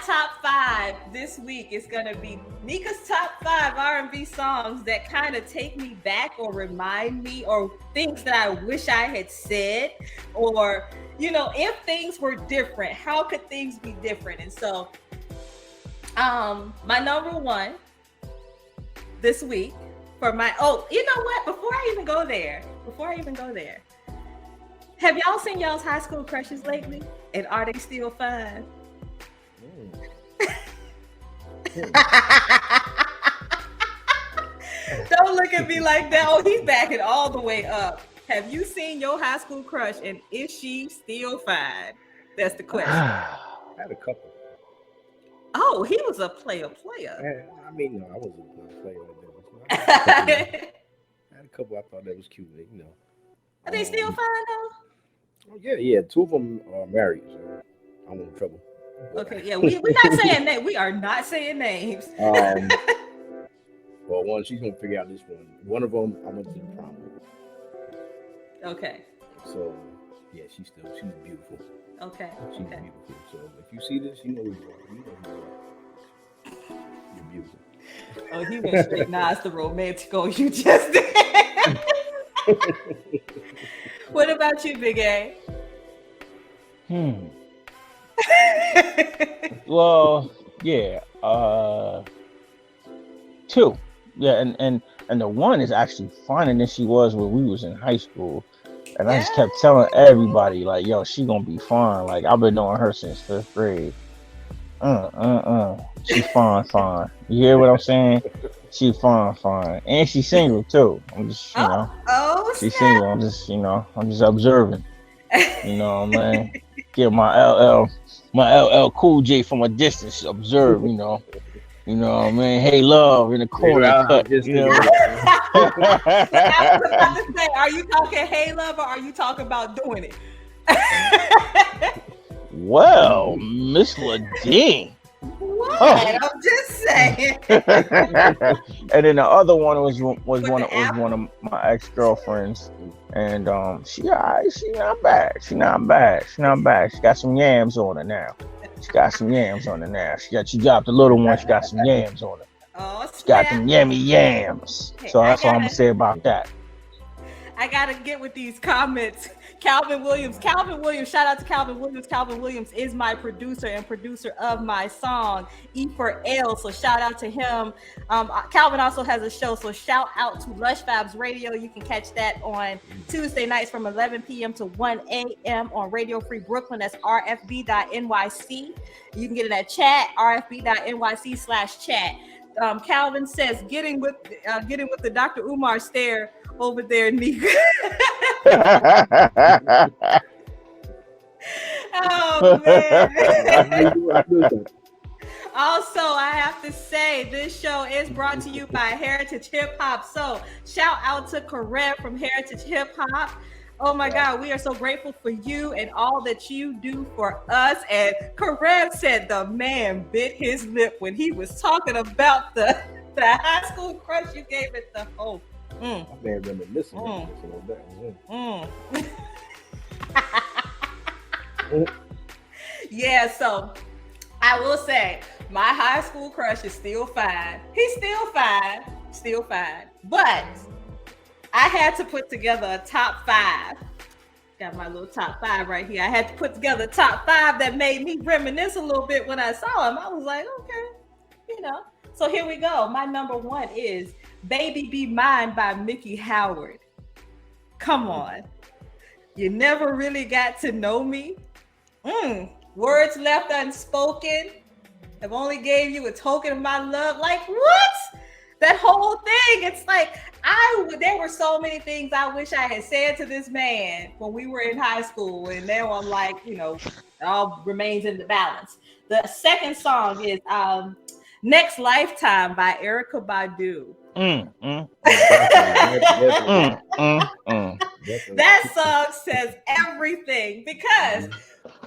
top 5 this week is going to be Nika's top 5 R&B songs that kind of take me back or remind me or things that I wish I had said, or, if things were different, how could things be different? And so, my number 1 this week for my, you know what? Before I even go there, have y'all seen y'all's high school crushes lately? And are they still fine? Don't look at me like that. Oh, he's backing all the way up. Have you seen your high school crush, and is she still fine? That's the question. I had a couple. Oh, he was a player. I mean, no, I wasn't a player. I had a couple I thought that was cute, Are they still fine though? Oh, yeah. 2 of them are married, so I'm in trouble. Okay, yeah, we're not saying that. We are not saying names. Well, one, she's gonna figure out this one. One of them, I went to the prom with. Okay. So, yeah, she's beautiful. Okay. She's beautiful. So, if you see this, you know who you are. You're beautiful. Oh, he went straight Nas the romantic on you just did. What about you, Big A? Well, yeah. 2. Yeah, and the one is actually finer than she was when we was in high school. And I just kept telling everybody, like, yo, she gonna be fine. Like, I've been knowing her since 5th grade. She fine. You hear what I'm saying? She fine. And she's single too. I'm just, she's single. I'm just observing. You know what I mean? Get my LL Cool J from a distance, observe, You know what I mean? Hey, love in the corner cut. I was about to say, are you talking hey love or are you talking about doing it? Well, Miss LaDean. What? I'm just saying. And then the other one was one of my ex-girlfriends, and she not bad. She got some yams on her now. She dropped the little one. She got some yams on her. Oh, she got them yummy yams. So that's all I'm gonna say about that. I gotta get with these comments. Calvin Williams, shout out to Calvin Williams. Calvin Williams is my producer and producer of my song E for L, so shout out to him. Calvin also has a show, so shout out to Lush Vibes Radio. You can catch that on Tuesday nights from 11 p.m. to 1 a.m. on Radio Free Brooklyn. That's rfb.nyc. You can get it at chat, rfb.nyc/chat. Calvin says, getting with the Dr. Umar stare over there, Nika. Oh man. Also, I have to say this show is brought to you by Heritage Hip Hop. So shout out to Karev from Heritage Hip Hop. Oh my God, we are so grateful for you and all that you do for us. And Karev said the man bit his lip when he was talking about the high school crush you gave it the whole. I may have reminiscing. Yeah, so I will say my high school crush is still fine. He's still fine. But I had to put together a top 5. Got my little top 5 right here. I had to put together a top 5 that made me reminisce a little bit when I saw him. I was like, okay, So here we go. My number 1 is Baby Be Mine by Mickey Howard. Come on. You never really got to know me. Words left unspoken. I've only gave you a token of my love. Like, what? That whole thing. It's like, there were so many things I wish I had said to this man when we were in high school. And now I'm like, it all remains in the balance. The second song is Next Lifetime by Erykah Badu. That song says everything, because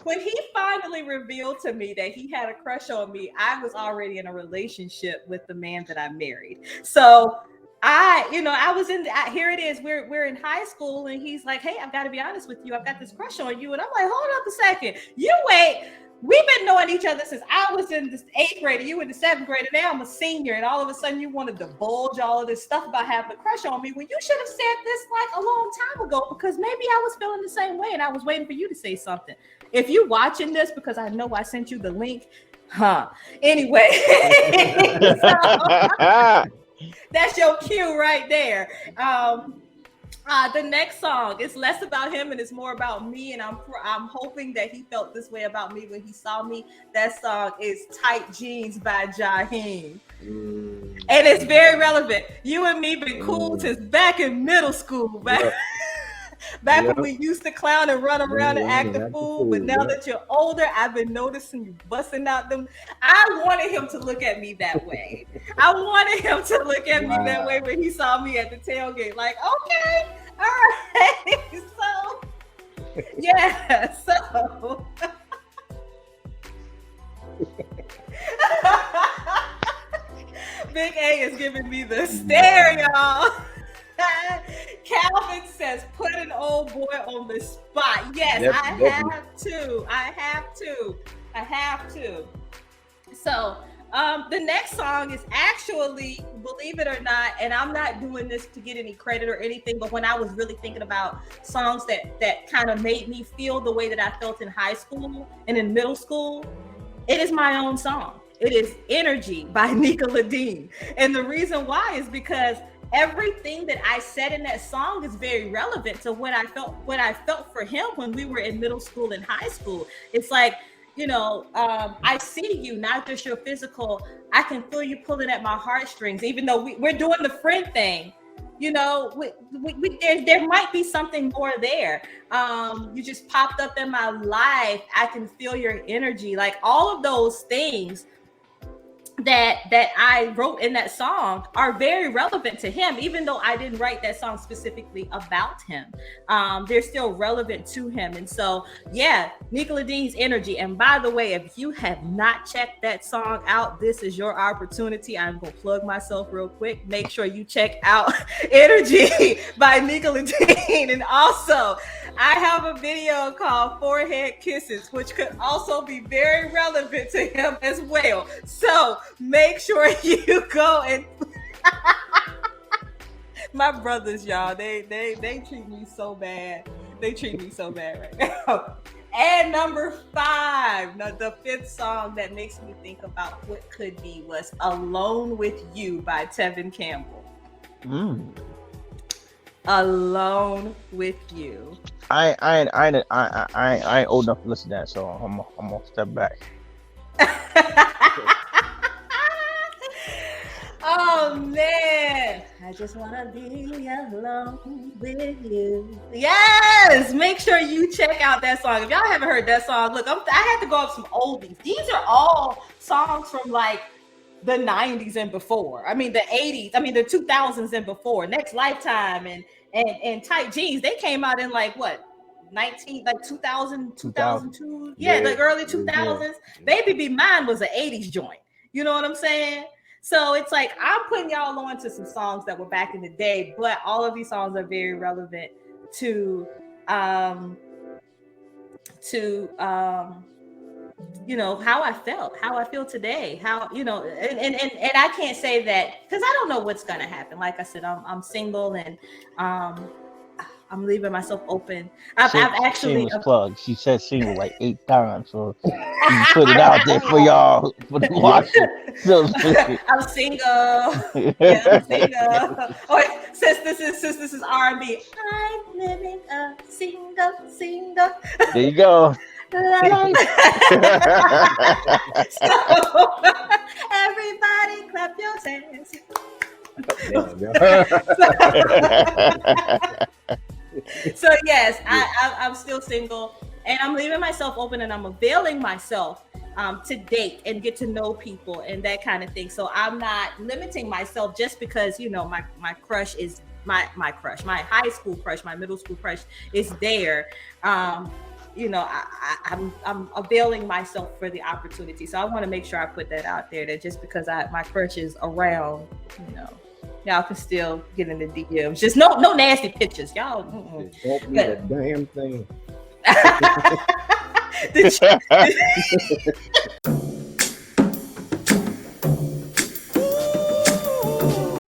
when he finally revealed to me that he had a crush on me, I was already in a relationship with the man that I married. So I was here it is. We're in high school, and he's like, "Hey, I've got to be honest with you. I've got this crush on you." And I'm like, "Hold up a second. You wait. We've been knowing each other since I was in the 8th grade, and you in the 7th grade, and now I'm a senior, and all of a sudden you want to divulge all of this stuff about having a crush on me when you should have said this like a long time ago, because maybe I was feeling the same way, and I was waiting for you to say something. If you watching this, because I know I sent you the link, Anyway, so, that's your cue right there. The next song is less about him and it's more about me, and I'm hoping that he felt this way about me when he saw me. That song is "Tight Jeans" by Jaheim. And it's very relevant. You and me been cool since back in middle school, back when we used to clown and run around and act a fool. But now that you're older, I've been noticing you busting out them. I wanted him to look at me that way. I wanted him to look at me that way when he saw me at the tailgate. Like, okay, all right. So, yeah, so. Big A is giving me the stare, y'all. Calvin says, "Put an old boy on the spot." Yes, I have to. So, the next song is actually, believe it or not, and I'm not doing this to get any credit or anything, but when I was really thinking about songs that kind of made me feel the way that I felt in high school and in middle school, it is my own song. It is "Energy" by Nika LaDean. And the reason why is because everything that I said in that song is very relevant to what I felt for him when we were in middle school and high school. It's like, I see you, not just your physical. I can feel you pulling at my heartstrings, even though we're doing the friend thing. There might be something more there. You just popped up in my life. I can feel your energy. Like all of those things that I wrote in that song are very relevant to him, even though I didn't write that song specifically about him. They're still relevant to him. And so, yeah, Nika LaDean's "Energy." And by the way, if you have not checked that song out, this is your opportunity. I'm going to plug myself real quick. Make sure you check out "Energy" by Nika LaDean. And also, I have a video called "Forehead Kisses," which could also be very relevant to him as well. So make sure you go and my brothers, y'all, they treat me so bad. They treat me so bad right now. And number 5, the 5th song that makes me think about what could be was "Alone with You" by Tevin Campbell. "Alone with You." I ain't old enough to listen to that, so I'm gonna step back. Oh man, I just wanna be alone with you. Yes, make sure you check out that song. If y'all haven't heard that song, look, I had to go up some oldies. These are all songs from like the 90s and before. I mean the 80s, I mean the 2000s and before. Next Lifetime and Tight Jeans, they came out in like what? 2000, 2002. Yeah, the early 2000s. Yeah. Baby Be Mine was an 80s joint. You know what I'm saying? So it's like I'm putting y'all on to some songs that were back in the day, but all of these songs are very relevant to how I feel today, how, and I can't say that because I don't know what's going to happen. Like I said, I'm single and I'm leaving myself open. I've actually plug. She said single like 8 times, so you put it out there for y'all for the watch. I'm single. Yeah, I'm single. Oh, since this is R&B, I'm living a single. There you go. So, everybody clap your hands. So yes, I'm still single and I'm leaving myself open and I'm availing myself to date and get to know people and that kind of thing. So I'm not limiting myself just because, my crush is my crush, my high school crush, my middle school crush is there. I'm availing myself for the opportunity. So I want to make sure I put that out there that just because my crush is around, y'all can still get in the DMs. Just no nasty pictures, y'all. Don't need a damn thing.